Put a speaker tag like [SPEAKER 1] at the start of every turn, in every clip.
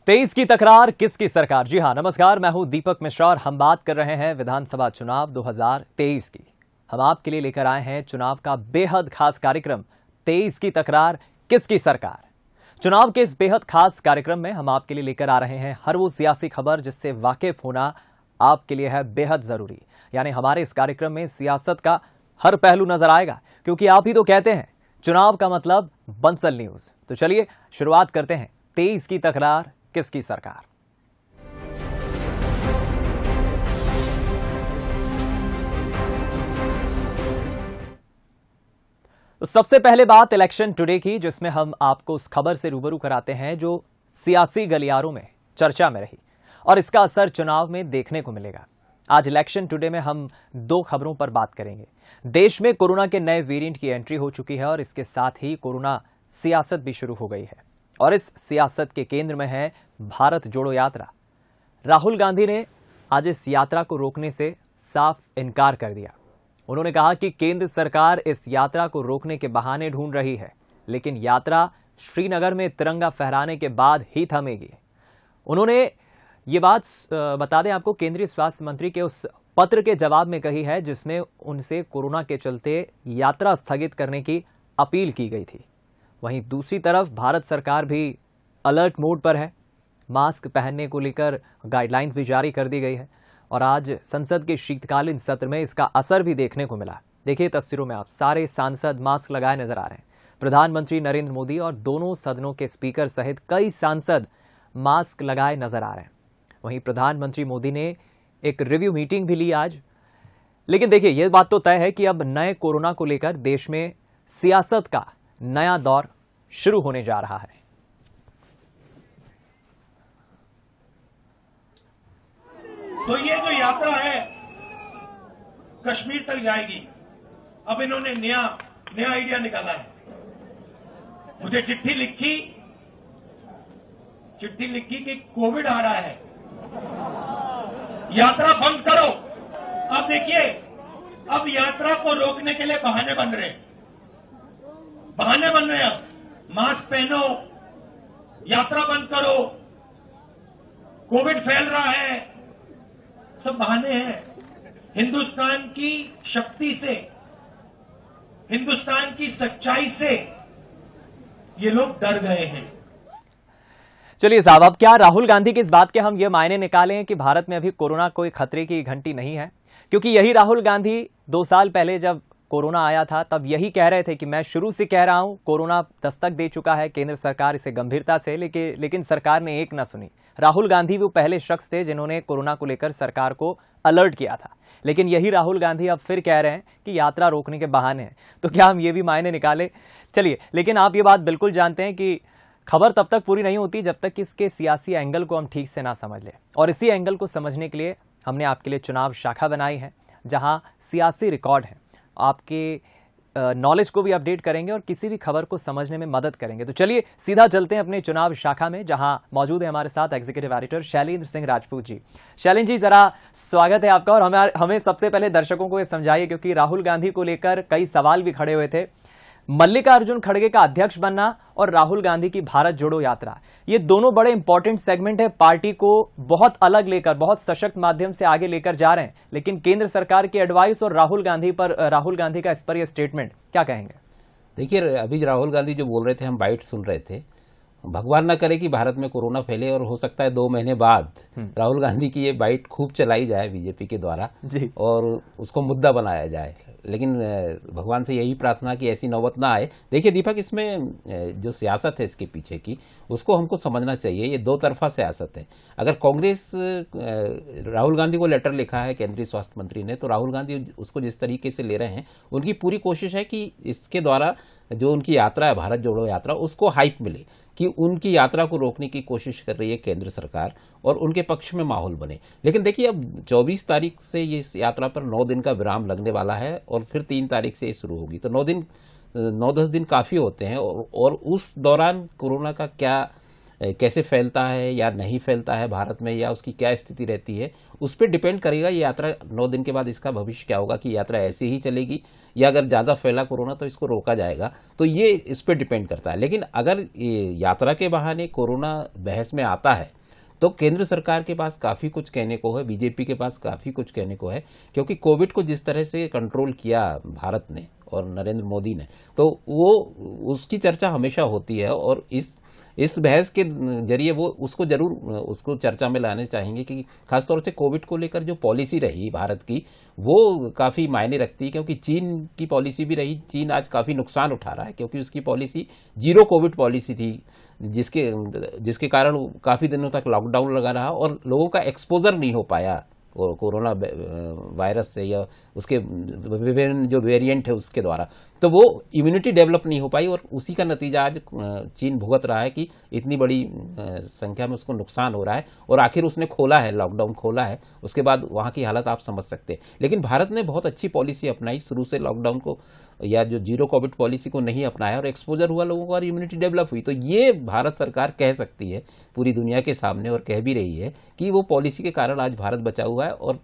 [SPEAKER 1] 23 की तकरार किसकी सरकार। जी हां, नमस्कार, मैं हूं दीपक मिश्रा और हम बात कर रहे हैं विधानसभा चुनाव 2023 की। हम आपके लिए लेकर आए हैं चुनाव का बेहद खास कार्यक्रम 23 की तकरार किसकी सरकार। चुनाव के इस बेहद खास कार्यक्रम में हम आपके लिए लेकर आ रहे हैं हर वो सियासी खबर जिससे वाकिफ होना आपके लिए है बेहद जरूरी। यानी हमारे इस कार्यक्रम में सियासत का हर पहलू नजर आएगा, क्योंकि आप ही तो कहते हैं चुनाव का मतलब बंसल न्यूज। तो चलिए शुरुआत करते हैं 23 की तकरार किसकी सरकार। तो सबसे पहले बात इलेक्शन टुडे की, जिसमें हम आपको उस खबर से रूबरू कराते हैं जो सियासी गलियारों में चर्चा में रही और इसका असर चुनाव में देखने को मिलेगा। आज इलेक्शन टुडे में हम दो खबरों पर बात करेंगे। देश में कोरोना के नए वेरिएंट की एंट्री हो चुकी है और इसके साथ ही कोरोना सियासत भी शुरू हो गई है और इस सियासत के केंद्र में है भारत जोड़ो यात्रा। राहुल गांधी ने आज इस यात्रा को रोकने से साफ इनकार कर दिया। उन्होंने कहा कि केंद्र सरकार इस यात्रा को रोकने के बहाने ढूंढ रही है, लेकिन यात्रा श्रीनगर में तिरंगा फहराने के बाद ही थमेगी। उन्होंने ये बात बता दें आपको केंद्रीय स्वास्थ्य मंत्री के उस पत्र के जवाब में कही है जिसमें उनसे कोरोना के चलते यात्रा स्थगित करने की अपील की गई थी। वहीं दूसरी तरफ भारत सरकार भी अलर्ट मोड पर है। मास्क पहनने को लेकर गाइडलाइंस भी जारी कर दी गई है और आज संसद के शीतकालीन सत्र में इसका असर भी देखने को मिला। देखिए तस्वीरों में आप सारे सांसद मास्क लगाए नजर आ रहे हैं। प्रधानमंत्री नरेंद्र मोदी और दोनों सदनों के स्पीकर सहित कई सांसद मास्क लगाए नजर आ रहे हैं। वहीं प्रधानमंत्री मोदी ने एक रिव्यू मीटिंग भी ली आज। लेकिन देखिए यह बात तो तय है कि अब नए कोरोना को लेकर देश में सियासत का नया दौर शुरू होने जा रहा है।
[SPEAKER 2] तो ये जो यात्रा है कश्मीर तक जाएगी। अब इन्होंने नया आइडिया निकाला है। मुझे चिट्ठी लिखी कि कोविड आ रहा है, यात्रा बंद करो। अब देखिए, अब यात्रा को रोकने के लिए बहाने बन रहे हैं। मास्क पहनो, यात्रा बंद करो, कोविड फैल रहा है, सब बहाने हैं। हिंदुस्तान की शक्ति से, हिंदुस्तान की सच्चाई से ये लोग डर गए हैं।
[SPEAKER 1] चलिए साहब, अब क्या राहुल गांधी की इस बात के हम ये मायने निकालें कि भारत में अभी कोरोना कोई खतरे की घंटी नहीं है? क्योंकि यही राहुल गांधी 2 साल पहले जब कोरोना आया था तब यही कह रहे थे कि मैं शुरू से कह रहा हूं कोरोना दस्तक दे चुका है, केंद्र सरकार इसे गंभीरता से लेकिन सरकार ने एक न सुनी। राहुल गांधी वो पहले शख्स थे जिन्होंने कोरोना को लेकर सरकार को अलर्ट किया था, लेकिन यही राहुल गांधी अब फिर कह रहे हैं कि यात्रा रोकने के बहाने हैं। तो क्या हम ये भी मायने निकाले? चलिए, लेकिन आप ये बात बिल्कुल जानते हैं कि खबर तब तक पूरी नहीं होती जब तक कि इसके सियासी एंगल को हम ठीक से ना समझ लें, और इसी एंगल को समझने के लिए हमने आपके लिए चुनाव शाखा बनाई है जहां सियासी रिकॉर्ड है, आपके नॉलेज को भी अपडेट करेंगे और किसी भी खबर को समझने में मदद करेंगे। तो चलिए सीधा चलते हैं अपने चुनाव शाखा में, जहां मौजूद है हमारे साथ एग्जीक्यूटिव एडिटर शैलेंद्र सिंह राजपूत जी। शैलेंद्र जी, जरा स्वागत है आपका और हमें सबसे पहले दर्शकों को ये समझाइए, क्योंकि राहुल गांधी को लेकर कई सवाल भी खड़े हुए थे। मल्लिकार्जुन खड़गे का अध्यक्ष बनना और राहुल गांधी की भारत जोड़ो यात्रा, ये दोनों बड़े इंपॉर्टेंट सेगमेंट है, पार्टी को बहुत अलग लेकर, बहुत सशक्त माध्यम से आगे लेकर जा रहे हैं। लेकिन केंद्र सरकार की एडवाइस और राहुल गांधी का इस पर यह स्टेटमेंट, क्या कहेंगे?
[SPEAKER 3] देखिए, अभी राहुल गांधी जो बोल रहे थे, हम बाइट सुन रहे थे। भगवान ना करे कि भारत में कोरोना फैले और हो सकता है 2 महीने बाद राहुल गांधी की ये बाइट खूब चलाई जाए बीजेपी के द्वारा जी, और उसको मुद्दा बनाया जाए। लेकिन भगवान से यही प्रार्थना कि ऐसी नौबत ना आए। देखिए दीपक, इसमें जो सियासत है इसके पीछे की, उसको हमको समझना चाहिए। ये 2 तरफा सियासत है। अगर कांग्रेस राहुल गांधी को लेटर लिखा है केंद्रीय स्वास्थ्य मंत्री ने, तो राहुल गांधी उसको जिस तरीके से ले रहे हैं, उनकी पूरी कोशिश है कि इसके द्वारा जो उनकी यात्रा है भारत जोड़ो यात्रा, उसको हाइप मिले, कि उनकी यात्रा को रोकने की कोशिश कर रही है केंद्र सरकार और उनके पक्ष में माहौल बने। लेकिन देखिए, अब 24 तारीख से ये इस यात्रा पर 9 दिन का विराम लगने वाला है और फिर 3 तारीख से ये शुरू होगी। तो 9-10 दिन काफ़ी होते हैं और उस दौरान कोरोना का क्या कैसे फैलता है या नहीं फैलता है भारत में, या उसकी क्या स्थिति रहती है, उस पर डिपेंड करेगा ये यात्रा। 9 दिन के बाद इसका भविष्य क्या होगा कि यात्रा ऐसे ही चलेगी या अगर ज़्यादा फैला कोरोना तो इसको रोका जाएगा, तो ये इस पर डिपेंड करता है। लेकिन अगर यात्रा के बहाने कोरोना बहस में आता है तो केंद्र सरकार के पास काफ़ी कुछ कहने को है, बीजेपी के पास काफ़ी कुछ कहने को है, क्योंकि कोविड को जिस तरह से कंट्रोल किया भारत ने और नरेंद्र मोदी ने, तो वो उसकी चर्चा हमेशा होती है और इस बहस के जरिए वो उसको जरूर उसको चर्चा में लाने चाहेंगे कि खासतौर से कोविड को लेकर जो पॉलिसी रही भारत की वो काफ़ी मायने रखती है, क्योंकि चीन की पॉलिसी भी रही। चीन आज काफ़ी नुकसान उठा रहा है क्योंकि उसकी पॉलिसी जीरो कोविड पॉलिसी थी, जिसके कारण काफ़ी दिनों तक लॉकडाउन लगा रहा और लोगों का एक्सपोजर नहीं हो पाया कोरोना वायरस से या उसके विभिन्न जो वेरिएंट है उसके द्वारा, तो वो इम्यूनिटी डेवलप नहीं हो पाई और उसी का नतीजा आज चीन भुगत रहा है कि इतनी बड़ी संख्या में उसको नुकसान हो रहा है। और आखिर उसने खोला है, लॉकडाउन खोला है, उसके बाद वहाँ की हालत आप समझ सकते हैं। लेकिन भारत ने बहुत अच्छी पॉलिसी अपनाई, शुरू से लॉकडाउन को या जो जीरो कोविड पॉलिसी को नहीं अपनाया और एक्सपोजर हुआ लोगों को और इम्यूनिटी डेवलप हुई। तो ये भारत सरकार कह सकती है पूरी दुनिया के सामने और कह भी रही है कि वो पॉलिसी के कारण आज भारत बचा हुआ है और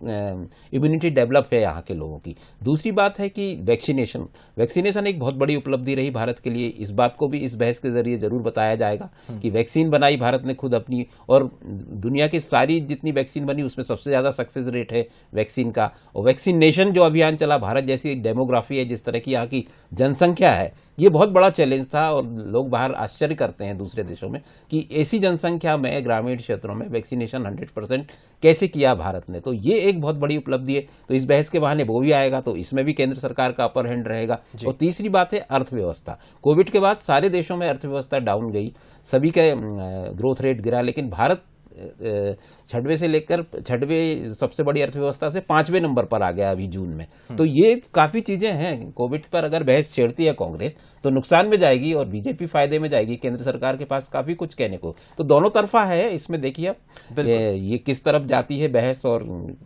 [SPEAKER 3] इम्यूनिटी डेवलप है यहाँ के लोगों की। दूसरी बात है कि वैक्सीनेशन एक बहुत बड़ी उपलब्धि रही भारत के लिए। इस बात को भी इस बहस के जरिए जरूर बताया जाएगा कि वैक्सीन बनाई भारत ने खुद अपनी, और दुनिया की सारी जितनी वैक्सीन बनी उसमें सबसे ज्यादा सक्सेस रेट है वैक्सीन का। और वैक्सीनेशन जो अभियान चला, भारत जैसी डेमोग्राफी है, जिस तरह की यहाँ की जनसंख्या है, ये बहुत बड़ा चैलेंज था और लोग बाहर आश्चर्य करते हैं दूसरे देशों में कि ऐसी जनसंख्या में ग्रामीण क्षेत्रों में वैक्सीनेशन 100% कैसे किया भारत ने। तो ये एक बहुत बड़ी उपलब्धि है। तो इस बहस के बहाने वो भी आएगा, तो इसमें भी केंद्र सरकार का अपर हैंड रहेगा। और तीसरी बात है अर्थव्यवस्था। कोविड के बाद सारे देशों में अर्थव्यवस्था डाउन गई, सभी का ग्रोथ रेट गिरा, लेकिन भारत 6वें सबसे बड़ी अर्थव्यवस्था से 5वें नंबर पर आ गया अभी जून में। तो ये काफी चीजें हैं। कोविड पर अगर बहस छेड़ती है कांग्रेस तो नुकसान में जाएगी और बीजेपी फायदे में जाएगी। केंद्र सरकार के पास काफी कुछ कहने को, तो दोनों तरफा है। इसमें देखिए आप ये किस तरफ जाती है बहस और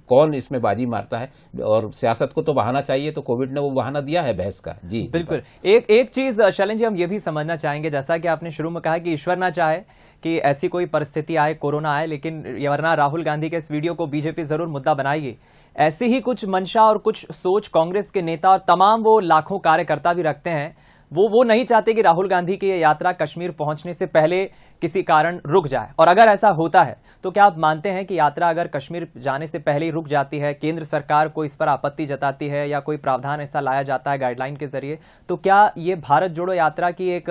[SPEAKER 3] कौन इसमें बाजी मारता है। और सियासत को तो बहाना चाहिए, तो कोविड ने वो बहाना दिया है बहस का। जी
[SPEAKER 1] बिल्कुल। एक चीज शैलेंद्र जी हम ये भी समझना चाहेंगे, जैसा कि आपने शुरू में कहा कि ईश्वर ना चाहे कि ऐसी कोई परिस्थिति आए, कोरोना आए, लेकिन वरना राहुल गांधी के इस वीडियो को बीजेपी जरूर मुद्दा बनाएगी। ऐसी ही कुछ मंशा और कुछ सोच कांग्रेस के नेता और तमाम वो लाखों कार्यकर्ता भी रखते हैं। वो नहीं चाहते कि राहुल गांधी की ये यात्रा कश्मीर पहुंचने से पहले किसी कारण रुक जाए। और अगर ऐसा होता है तो क्या आप मानते हैं कि यात्रा अगर कश्मीर जाने से पहले ही रुक जाती है, केंद्र सरकार को इस पर आपत्ति जताती है या कोई प्रावधान ऐसा लाया जाता है गाइडलाइन के जरिए, तो क्या ये भारत जोड़ो यात्रा की एक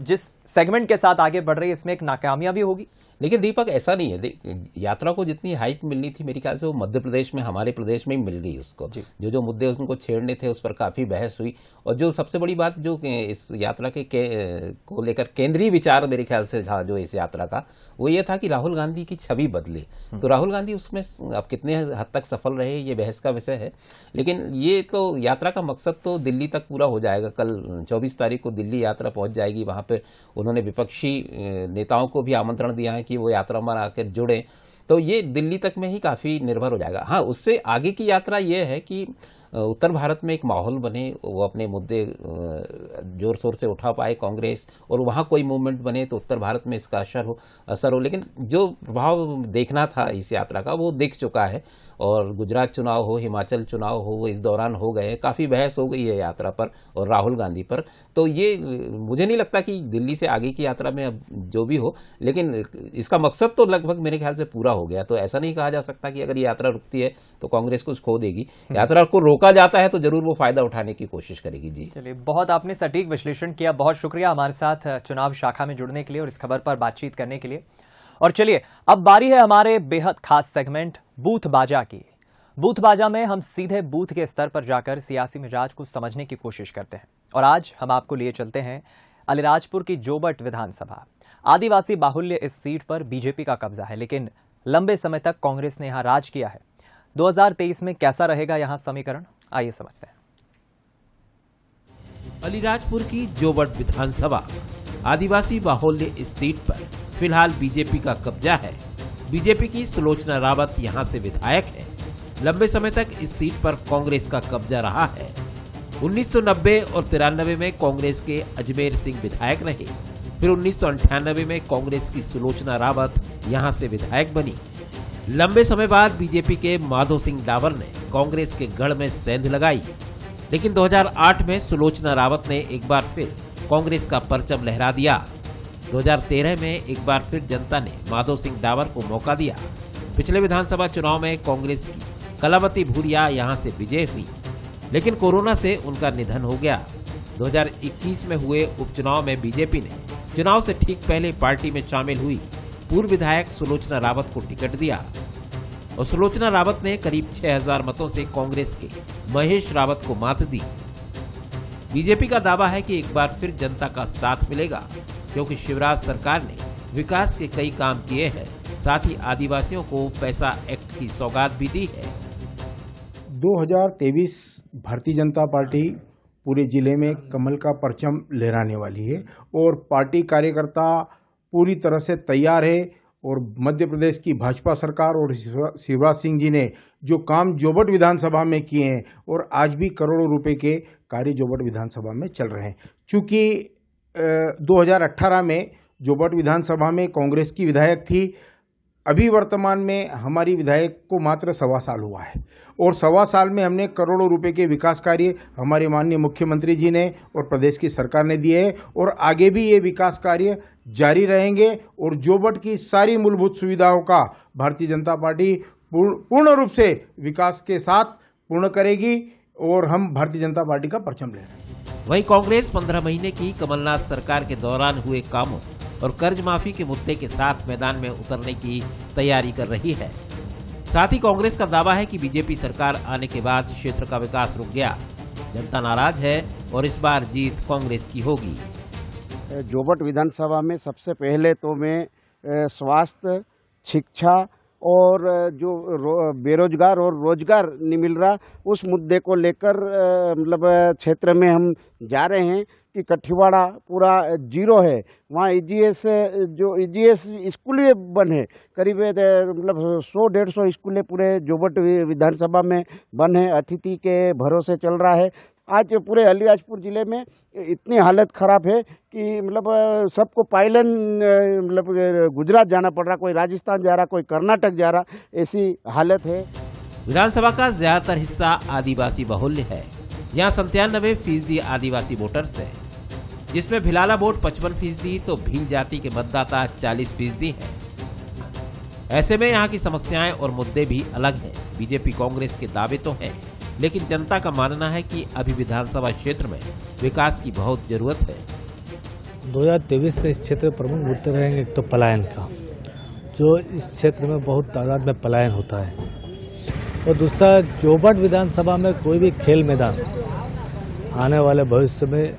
[SPEAKER 1] जिस सेगमेंट के साथ आगे बढ़ रही है इसमें एक नाकामयाबी होगी?
[SPEAKER 3] लेकिन दीपक ऐसा नहीं है। यात्रा को जितनी हाइप मिलनी थी मेरे ख्याल से वो मध्य प्रदेश में, हमारे प्रदेश में ही मिल गई उसको। जो मुद्दे उनको छेड़ने थे उस पर काफी बहस हुई। और जो सबसे बड़ी बात जो इस यात्रा को लेकर केंद्रीय विचार मेरे ख्याल से था जो इस यात्रा का, वो ये था कि राहुल गांधी की छवि बदले। तो राहुल गांधी उसमें अब कितने हद तक सफल रहे ये बहस का विषय है। लेकिन ये तो यात्रा का मकसद तो दिल्ली तक पूरा हो जाएगा। कल 24 तारीख को दिल्ली यात्रा पहुंच जाएगी। वहां पर उन्होंने विपक्षी नेताओं को भी आमंत्रण दिया है कि वो यात्रा में आकर जुड़े। तो ये दिल्ली तक में ही काफी निर्भर हो जाएगा। हाँ, उससे आगे की यात्रा ये है कि उत्तर भारत में एक माहौल बने, वो अपने मुद्दे जोर शोर से उठा पाए कांग्रेस, और वहाँ कोई मूवमेंट बने तो उत्तर भारत में इसका असर हो। लेकिन जो प्रभाव देखना था इस यात्रा का वो दिख चुका है। और गुजरात चुनाव हो, हिमाचल चुनाव हो, वो इस दौरान हो गए। काफ़ी बहस हो गई है यात्रा पर और राहुल गांधी पर। तो ये मुझे नहीं लगता कि दिल्ली से आगे की यात्रा में अब जो भी हो, लेकिन इसका मकसद तो लगभग मेरे ख्याल से पूरा हो गया। तो ऐसा नहीं कहा जा सकता कि अगर ये यात्रा रुकती है तो कांग्रेस कुछ खो देगी। यात्रा को रोका जाता है तो जरूर वो फायदा उठाने की कोशिश करेगी। जी
[SPEAKER 1] चलिए, बहुत आपने सटीक विश्लेषण किया। बहुत शुक्रिया हमारे साथ चुनाव शाखा में जुड़ने के लिए और इस खबर पर बातचीत करने के लिए। और चलिए, अब बारी है हमारे बेहद खास सेगमेंट बूथ बाजा की। बूथ बाजा में हम सीधे बूथ के स्तर पर जाकर सियासी मिजाज को समझने की कोशिश करते हैं। और आज हम आपको लिए चलते हैं अलीराजपुर की जोबट विधानसभा। आदिवासी बाहुल्य इस सीट पर बीजेपी का कब्जा है, लेकिन लंबे समय तक कांग्रेस ने यहां राज किया है। 2023 में कैसा रहेगा यहां समीकरण, आइए समझते हैं।
[SPEAKER 4] अलीराजपुर की जोबट विधानसभा आदिवासी बाहुल्य इस सीट पर फिलहाल बीजेपी का कब्जा है। बीजेपी की सुलोचना रावत यहां से विधायक है। लंबे समय तक इस सीट पर कांग्रेस का कब्जा रहा है। 1990 और 93 में कांग्रेस के अजमेर सिंह विधायक रहे। फिर 1998 में कांग्रेस की सुलोचना रावत यहां से विधायक बनी। लंबे समय बाद बीजेपी के माधो सिंह डावर ने कांग्रेस के गढ़ में सेंध लगाई, लेकिन 2008 में सुलोचना रावत ने एक बार फिर कांग्रेस का परचम लहरा दिया। 2013 में एक बार फिर जनता ने माधो सिंह डावर को मौका दिया। पिछले विधानसभा चुनाव में कांग्रेस की कलावती भूरिया यहां से विजय हुई, लेकिन कोरोना से उनका निधन हो गया। 2021 में हुए उपचुनाव में बीजेपी ने चुनाव से ठीक पहले पार्टी में शामिल हुई पूर्व विधायक सुलोचना रावत को टिकट दिया और सुलोचना रावत ने करीब 6000 मतों से कांग्रेस के महेश रावत को मात दी। बीजेपी का दावा है कि एक बार फिर जनता का साथ मिलेगा, क्योंकि शिवराज सरकार ने विकास के कई काम किए हैं, साथ ही आदिवासियों को पैसा एक्ट की सौगात भी दी है।
[SPEAKER 5] 2023 भारतीय जनता पार्टी पूरे जिले में कमल का परचम लहराने वाली है और पार्टी कार्यकर्ता पूरी तरह से तैयार है। और मध्य प्रदेश की भाजपा सरकार और शिवराज सिंह जी ने जो काम जोबट विधानसभा में किए हैं और आज भी करोड़ों रुपए के कार्य जोबट विधानसभा में चल रहे हैं। चूंकि 2018 में जोबट विधानसभा में कांग्रेस की विधायक थी, अभी वर्तमान में हमारी विधायक को मात्र 1.25 साल हुआ है और 1.25 साल में हमने करोड़ों रुपए के विकास कार्य हमारे माननीय मुख्यमंत्री जी ने और प्रदेश की सरकार ने दिए हैं और आगे भी ये विकास कार्य जारी रहेंगे। और जोबट की सारी मूलभूत सुविधाओं का भारतीय जनता पार्टी पूर्ण रूप से विकास के साथ पूर्ण करेगी और हम भारतीय जनता पार्टी का परचम ले रहे हैं।
[SPEAKER 4] वहीं कांग्रेस 15 महीने की कमलनाथ सरकार के दौरान हुए कामों और कर्ज माफी के मुद्दे के साथ मैदान में उतरने की तैयारी कर रही है। साथ ही कांग्रेस का दावा है कि बीजेपी सरकार आने के बाद क्षेत्र का विकास रुक गया, जनता नाराज है और इस बार जीत कांग्रेस की होगी।
[SPEAKER 6] जोबट विधानसभा में सबसे पहले तो मैं स्वास्थ्य, शिक्षा और जो बेरोजगार और रोजगार नहीं मिल रहा उस मुद्दे को लेकर मतलब क्षेत्र में हम जा रहे हैं कि कठिवाड़ा पूरा जीरो है, वहाँ ईजीएस स्कूल बंद है, करीब मतलब 100-150 स्कूलें पूरे जोबट विधानसभा में बंद है, अतिथि के भरोसे चल रहा है। आज पूरे अलीराजपुर जिले में इतनी हालत खराब है कि मतलब सबको पायलन मतलब गुजरात जाना पड़ रहा, कोई राजस्थान जा रहा, कोई कर्नाटक जा रहा, ऐसी हालत है।
[SPEAKER 4] विधानसभा का ज्यादातर हिस्सा आदिवासी बहुल्य है। यहाँ 97% आदिवासी वोटर्स है, जिसमें भिलाला वोट 55% तो भील जाति के मतदाता 40% हैं। ऐसे में यहाँ की समस्याएं और मुद्दे भी अलग हैं। बीजेपी कांग्रेस के दावे तो हैं, लेकिन जनता का मानना है कि अभी विधानसभा क्षेत्र में विकास की बहुत जरूरत है।
[SPEAKER 7] 2023 में इस क्षेत्र में प्रमुख मुद्दे रहेंगे, एक तो पलायन का, जो इस क्षेत्र में बहुत तादाद में पलायन होता है, और दूसरा जोबट विधानसभा में कोई भी खेल मैदान आने वाले भविष्य में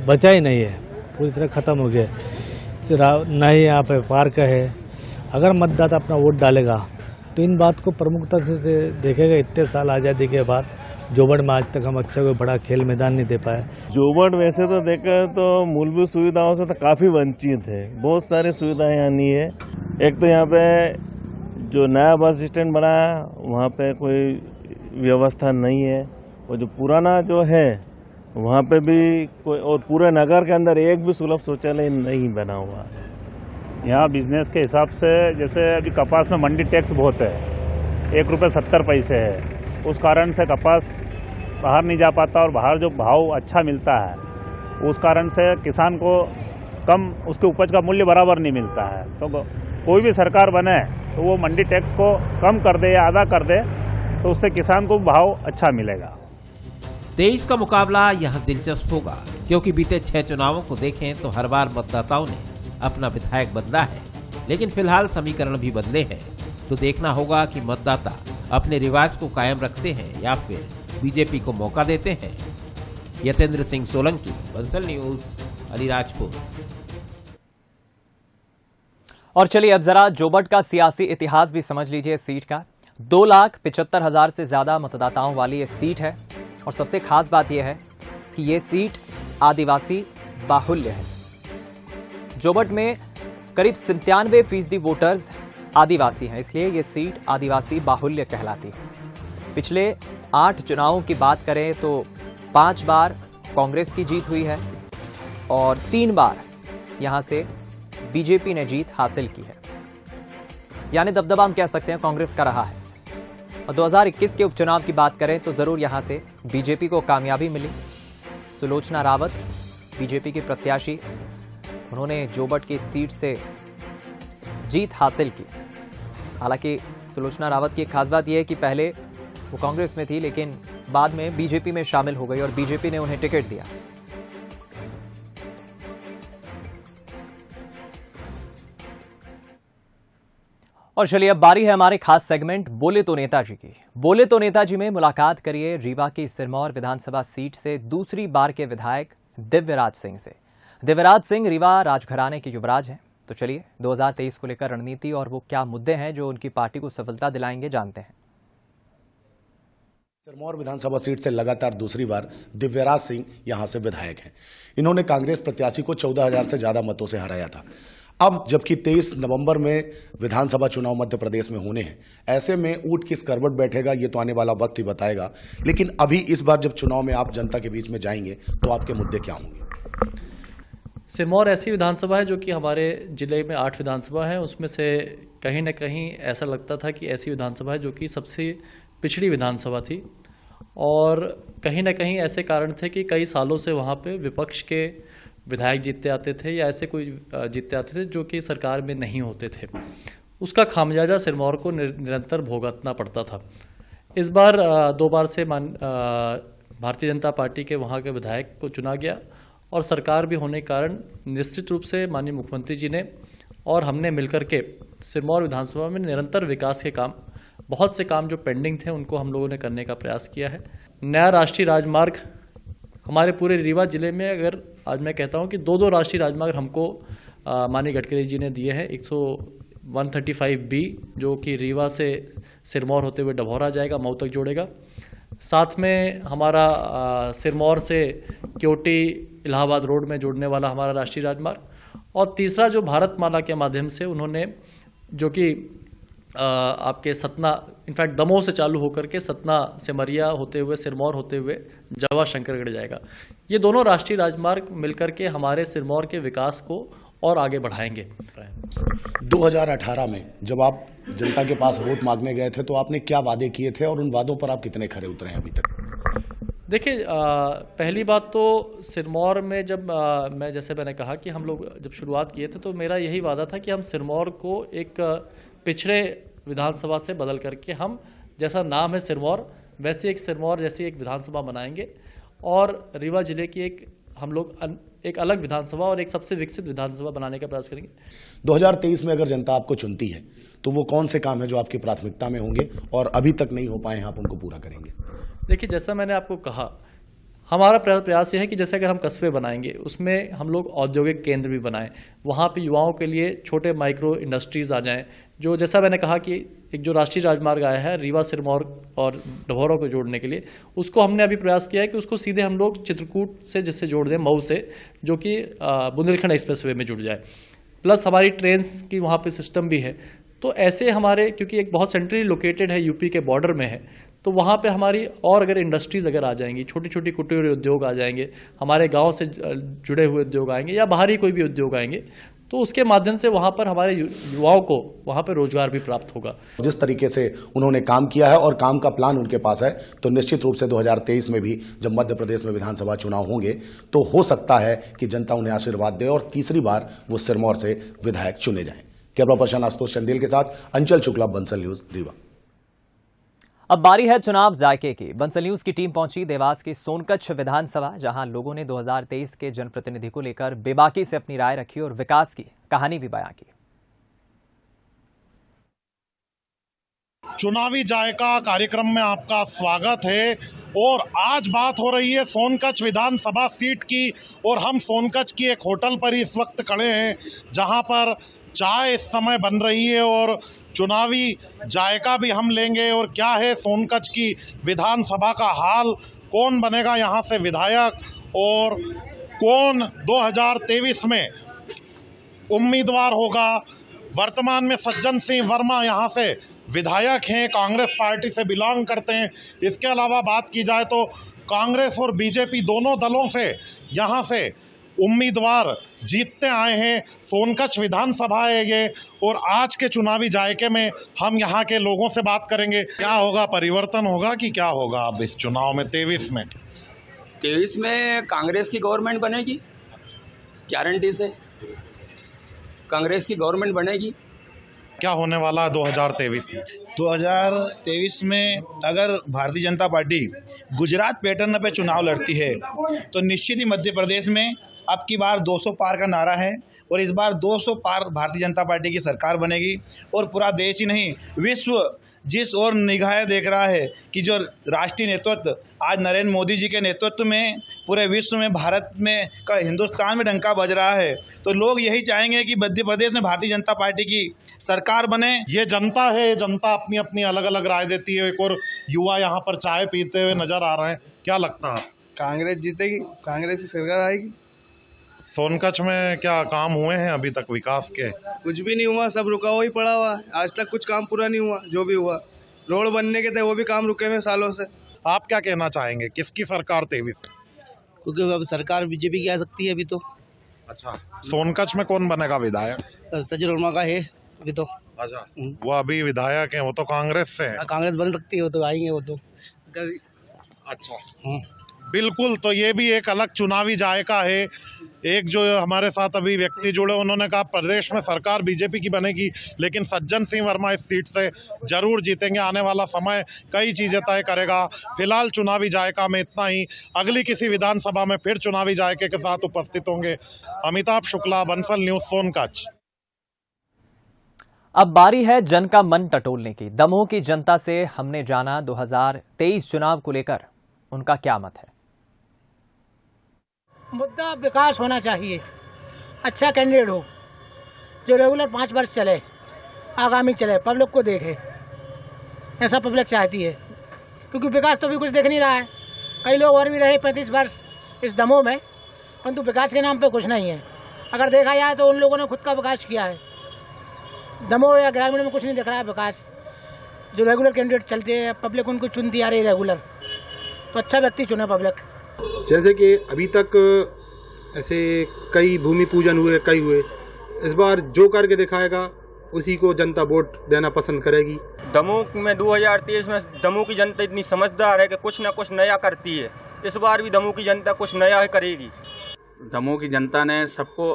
[SPEAKER 7] बचा ही नहीं है, पूरी तरह खत्म हो गया। न ही यहाँ पे पार्क है। अगर मतदाता अपना वोट डालेगा तो इन बात को प्रमुखता से देखेगा। इतने साल आज़ादी के बाद जोबट में आज तक हम अच्छा कोई बड़ा खेल मैदान नहीं दे पाए।
[SPEAKER 8] जोबट वैसे तो देखें तो मूलभूत सुविधाओं से तो काफ़ी वंचित है, बहुत सारी सुविधाएं यहाँ नहीं है। एक तो यहाँ पे जो नया बस स्टैंड बना है वहाँ पे कोई व्यवस्था नहीं है, और जो पुराना जो है वहाँ पे भी कोई, और पूरे नगर के अंदर एक भी सुलभ शौचालय नहीं बना हुआ।
[SPEAKER 9] यहाँ बिजनेस के हिसाब से जैसे अभी कपास में मंडी टैक्स बहुत है, 1 रुपये 70 पैसे है, उस कारण से कपास बाहर नहीं जा पाता और बाहर जो भाव अच्छा मिलता है उस कारण से किसान को कम उसके उपज का मूल्य बराबर नहीं मिलता है। तो कोई भी सरकार बने तो वो मंडी टैक्स को कम कर दे या आधा कर दे तो उससे किसान को भाव अच्छा मिलेगा।
[SPEAKER 4] 23 का मुकाबला यहाँ दिलचस्प होगा, क्योंकि बीते 6 चुनावों को देखें तो हर बार मतदाताओं ने अपना विधायक बदला है, लेकिन फिलहाल समीकरण भी बदले हैं। तो देखना होगा कि मतदाता अपने रिवाज को कायम रखते हैं या फिर बीजेपी को मौका देते हैं। यतेंद्र सिंह सोलंकी, बंसल न्यूज, अलीराजपुर।
[SPEAKER 1] और चलिए अब जरा जोबट का सियासी इतिहास भी समझ लीजिए। सीट का 2,75,000 से ज्यादा मतदाताओं वाली ये सीट है, और सबसे खास बात यह है कि ये सीट आदिवासी बाहुल्य है। जोबट में करीब 97% वोटर्स आदिवासी हैं, इसलिए ये सीट आदिवासी बाहुल्य कहलाती है। पिछले 8 चुनावों की बात करें तो 5 बार कांग्रेस की जीत हुई है और 3 बार यहां से बीजेपी ने जीत हासिल की है, यानी दबदबा हम कह सकते हैं कांग्रेस का रहा है। और 2021 के उपचुनाव की बात करें तो जरूर यहां से बीजेपी को कामयाबी मिली। सुलोचना रावत बीजेपी की प्रत्याशी, उन्होंने जोबट की सीट से जीत हासिल की। हालांकि सुलोचना रावत की एक खास बात यह है कि पहले वो कांग्रेस में थी, लेकिन बाद में बीजेपी में शामिल हो गई और बीजेपी ने उन्हें टिकट दिया। और चलिए अब बारी है हमारे खास सेगमेंट बोले तो नेताजी की। बोले तो नेताजी में मुलाकात करिए रीवा की सिरमौर विधानसभा सीट से दूसरी बार के विधायक दिव्यराज सिंह से। दिव्यराज सिंह रीवा राजघराने के युवराज हैं। तो चलिए 2023 को लेकर रणनीति और वो क्या मुद्दे हैं जो उनकी पार्टी को सफलता दिलाएंगे, जानते हैं।
[SPEAKER 10] सिरमौर विधानसभा सीट से लगातार दूसरी बार दिव्यराज सिंह यहां से विधायक हैं। इन्होंने कांग्रेस प्रत्याशी को 14,000 से ज्यादा मतों से हराया था। अब जबकि 23 नवंबर में विधानसभा चुनाव मध्य प्रदेश में होने हैं, ऐसे में ऊंट किस करवट बैठेगा ये तो आने वाला वक्त ही बताएगा। लेकिन अभी इस बार जब चुनाव में आप जनता के बीच में जाएंगे तो आपके मुद्दे क्या होंगे?
[SPEAKER 11] सिरमौर ऐसी विधानसभा है जो कि हमारे जिले में 8 विधानसभा है, उसमें से कहीं ना कहीं ऐसा लगता था कि ऐसी विधानसभा है जो कि सबसे पिछड़ी विधानसभा थी। और कहीं ना कहीं ऐसे कारण थे कि कई सालों से वहाँ पे विपक्ष के विधायक जीतते आते थे या ऐसे कोई जीतते आते थे जो कि सरकार में नहीं होते थे। उसका खामियाजा सिरमौर को निरंतर भुगतना पड़ता था। इस बार 2 बार से भारतीय जनता पार्टी के वहाँ के विधायक को चुना गया और सरकार भी होने के कारण निश्चित रूप से माननीय मुख्यमंत्री जी ने और हमने मिलकर के सिरमौर विधानसभा में निरंतर विकास के काम, बहुत से काम जो पेंडिंग थे उनको हम लोगों ने करने का प्रयास किया है। नया राष्ट्रीय राजमार्ग हमारे पूरे रीवा जिले में, अगर आज मैं कहता हूं कि 2 राष्ट्रीय राजमार्ग हमको माननीय गडकरी जी ने दिए हैं। 135B जो कि रीवा से सिरमौर होते हुए डभौरा जाएगा, मऊ तक जोड़ेगा। साथ में हमारा सिरमौर से क्योटी इलाहाबाद रोड में जोड़ने वाला हमारा राष्ट्रीय राजमार्ग। और तीसरा जो भारतमाला के माध्यम से उन्होंने, जो कि आपके सतना, इनफैक्ट दमोह से चालू होकर के सतना सिमरिया होते हुए सिरमौर होते हुए जावा शंकरगढ़ जाएगा। ये दोनों राष्ट्रीय राजमार्ग मिलकर के हमारे सिरमौर के विकास को और आगे बढ़ाएंगे।
[SPEAKER 10] 2018 में जब आप जनता के पास वोट मांगने गए थे तो आपने क्या वादे किए थे और उन वादों पर आप कितने खरे उतरे हैं अभी तक?
[SPEAKER 11] देखिए, पहली बात तो सिरमौर में जब जैसे मैंने कहा कि हम लोग जब शुरुआत किए थे तो मेरा यही वादा था कि हम सिरमौर को एक पिछड़े विधानसभा से बदल करके, हम जैसा नाम है सिरमौर वैसे एक सिरमौर जैसी एक विधानसभा बनाएंगे और रीवा जिले की हम लोग एक अलग विधानसभा और एक सबसे विकसित विधानसभा बनाने का प्रयास करेंगे।
[SPEAKER 10] 2023 में अगर जनता आपको चुनती है तो वो कौन से काम है जो आपकी प्राथमिकता में होंगे और अभी तक नहीं हो पाए हैं, आप उनको पूरा करेंगे?
[SPEAKER 11] देखिए, जैसा मैंने आपको कहा, हमारा प्रयास यह है कि जैसे अगर हम कस्बे बनाएंगे उसमें हम लोग औद्योगिक केंद्र भी बनाएं, वहाँ पे युवाओं के लिए छोटे माइक्रो इंडस्ट्रीज आ जाएं। जो जैसा मैंने कहा कि एक जो राष्ट्रीय राजमार्ग आया है रीवा सिरमौर और डभौरा को जोड़ने के लिए, उसको हमने अभी प्रयास किया है कि उसको सीधे हम लोग चित्रकूट से जिससे जोड़ दें, मऊ से, जो कि बुंदेलखंड एक्सप्रेसवे में जुड़ जाए। प्लस हमारी ट्रेन्स की वहाँ पे सिस्टम भी है। तो ऐसे हमारे, क्योंकि एक बहुत सेंट्रली लोकेटेड है, यूपी के बॉर्डर में है, तो वहाँ पे हमारी और अगर इंडस्ट्रीज़ अगर आ जाएंगी, छोटी छोटी कुटीर उद्योग आ जाएंगे, हमारे गांव से जुड़े हुए उद्योग आएंगे या बाहरी कोई भी उद्योग आएंगे, तो उसके माध्यम से वहाँ पर हमारे युवाओं को वहाँ पर रोजगार भी प्राप्त होगा।
[SPEAKER 10] जिस तरीके से उन्होंने काम किया है और काम का प्लान उनके पास है, तो निश्चित रूप से 2023 में भी जब मध्य प्रदेश में विधानसभा चुनाव होंगे तो हो सकता है कि जनता उन्हें आशीर्वाद दे और तीसरी बार वो सिरमौर से विधायक चुने जाएं। कैमरा पर्सन आशुतोष चंदेल के साथ अंचल शुक्ला, बंसल न्यूज, रीवा।
[SPEAKER 1] अब बारी है चुनाव जायके की। बंसल न्यूज की टीम पहुंची देवास की सोनकच्छ विधानसभा, जहां लोगों ने 2023 के जनप्रतिनिधि को लेकर बेबाकी से अपनी राय रखी और विकास की कहानी भी बयां की।
[SPEAKER 12] चुनावी जायका कार्यक्रम में आपका स्वागत है और आज बात हो रही है सोनकच्छ विधानसभा सीट की और हम सोनकच्छ की एक होटल पर इस वक्त खड़े हैं जहां पर चाय इस समय बन रही है और चुनावी जायका भी हम लेंगे और क्या है सोनकच्छ की विधानसभा का हाल, कौन बनेगा यहाँ से विधायक और कौन 2023 में उम्मीदवार होगा। वर्तमान में सज्जन सिंह वर्मा यहाँ से विधायक हैं, कांग्रेस पार्टी से बिलोंग करते हैं। इसके अलावा बात की जाए तो कांग्रेस और बीजेपी दोनों दलों से यहाँ से उम्मीदवार जीतते आए हैं। सोनकच्छ विधानसभा है ये, और आज के चुनावी जायके में हम यहाँ के लोगों से बात करेंगे। क्या होगा, परिवर्तन होगा कि क्या होगा अब इस चुनाव में?
[SPEAKER 13] 23 में कांग्रेस की गवर्नमेंट बनेगी, गारंटी से कांग्रेस की गवर्नमेंट बनेगी।
[SPEAKER 12] क्या होने वाला है 2023 में?
[SPEAKER 14] 2023 में अगर भारतीय जनता पार्टी गुजरात पैटर्न पे चुनाव लड़ती है तो निश्चित ही मध्य प्रदेश में अब की बार 200 पार का नारा है, और इस बार 200 पार भारतीय जनता पार्टी की सरकार बनेगी। और पूरा देश ही नहीं, विश्व जिस और निगाहें देख रहा है कि जो राष्ट्रीय नेतृत्व आज नरेंद्र मोदी जी के नेतृत्व में पूरे विश्व में भारत में का हिंदुस्तान में डंका बज रहा है, तो लोग यही चाहेंगे कि मध्य प्रदेश में भारतीय जनता पार्टी की सरकार बने।
[SPEAKER 12] ये जनता है, जनता अपनी अपनी अलग अलग राय देती है। एक और युवा यहाँ पर चाय पीते हुए नजर आ रहे हैं, क्या लगता है?
[SPEAKER 15] कांग्रेस जीतेगी, कांग्रेस की सरकार आएगी।
[SPEAKER 12] सोनकच्छ में क्या काम हुए हैं अभी तक विकास के?
[SPEAKER 15] कुछ भी नहीं हुआ, सब रुका हुआ ही पड़ा हुआ है। आज तक कुछ काम पूरा नहीं हुआ। जो भी हुआ, रोड बनने के थे वो भी काम रुके हुए सालों से।
[SPEAKER 12] आप क्या कहना चाहेंगे, किसकी सरकार 23?
[SPEAKER 16] क्योंकि अब सरकार बीजेपी की आ सकती है अभी तो।
[SPEAKER 12] अच्छा, सोनकच्छ में कौन बनेगा विधायक?
[SPEAKER 16] सचिन वर्मा का है अभी तो।
[SPEAKER 12] अच्छा, वो अभी विधायक हैं, वो तो कांग्रेस से हैं।
[SPEAKER 16] कांग्रेस बन सकती है, वो तो आएंगे वो तो।
[SPEAKER 12] अच्छा, बिल्कुल। तो ये भी एक अलग चुनावी जायका है। एक जो हमारे साथ अभी व्यक्ति जुड़े, उन्होंने कहा प्रदेश में सरकार बीजेपी की बनेगी, लेकिन सज्जन सिंह वर्मा इस सीट से जरूर जीतेंगे। आने वाला समय कई चीजें तय करेगा। फिलहाल चुनावी जायका में इतना ही। अगली किसी विधानसभा में फिर चुनावी जायके के साथ उपस्थित होंगे। अमिताभ शुक्ला, बंसल न्यूज, सोनकच्छ।
[SPEAKER 1] अब बारी है जन का मन टटोलने की। दमोह की जनता से हमने जाना 2023 चुनाव को लेकर उनका क्या मत है।
[SPEAKER 17] मुद्दा विकास होना चाहिए, अच्छा कैंडिडेट हो जो रेगुलर 5 वर्ष चले, आगामी चले, पब्लिक को देखे, ऐसा पब्लिक चाहती है। क्योंकि विकास तो भी कुछ देख नहीं रहा है। कई लोग और भी रहे 35 वर्ष इस दमोह में, परंतु विकास के नाम पे कुछ नहीं है। अगर देखा जाए तो उन लोगों ने खुद का विकास किया है। दमोह या ग्रामीण में कुछ नहीं दिख रहा है विकास। जो रेगुलर कैंडिडेट चलते हैं, पब्लिक उनको चुनती आ रही है रेगुलर, तो अच्छा व्यक्ति चुने पब्लिक।
[SPEAKER 18] जैसे कि अभी तक ऐसे कई भूमि पूजन हुए, कई हुए, इस बार जो करके दिखाएगा उसी को जनता वोट देना पसंद करेगी।
[SPEAKER 19] दमोह में 2023 में दमोह की जनता इतनी समझदार है कि कुछ न कुछ नया करती है। इस बार भी दमोह की जनता कुछ नया करेगी।
[SPEAKER 20] दमोह की जनता ने सबको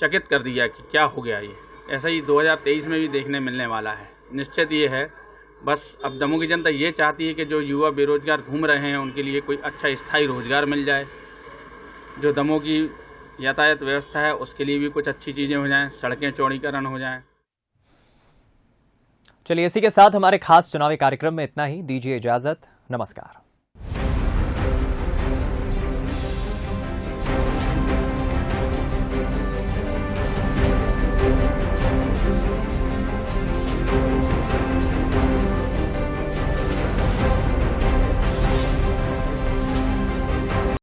[SPEAKER 20] चकित कर दिया कि क्या हो गया। ये ऐसा ही 2023 में भी देखने मिलने वाला है। निश्चित ये है, बस अब दमोह की जनता ये चाहती है कि जो युवा बेरोजगार घूम रहे हैं उनके लिए कोई अच्छा स्थायी रोजगार मिल जाए। जो दमोह की यातायात व्यवस्था है उसके लिए भी कुछ अच्छी चीज़ें हो जाएं, सड़कें चौड़ीकरण हो जाएं।
[SPEAKER 1] चलिए, इसी के साथ हमारे खास चुनावी कार्यक्रम में इतना ही। दीजिए इजाजत, नमस्कार।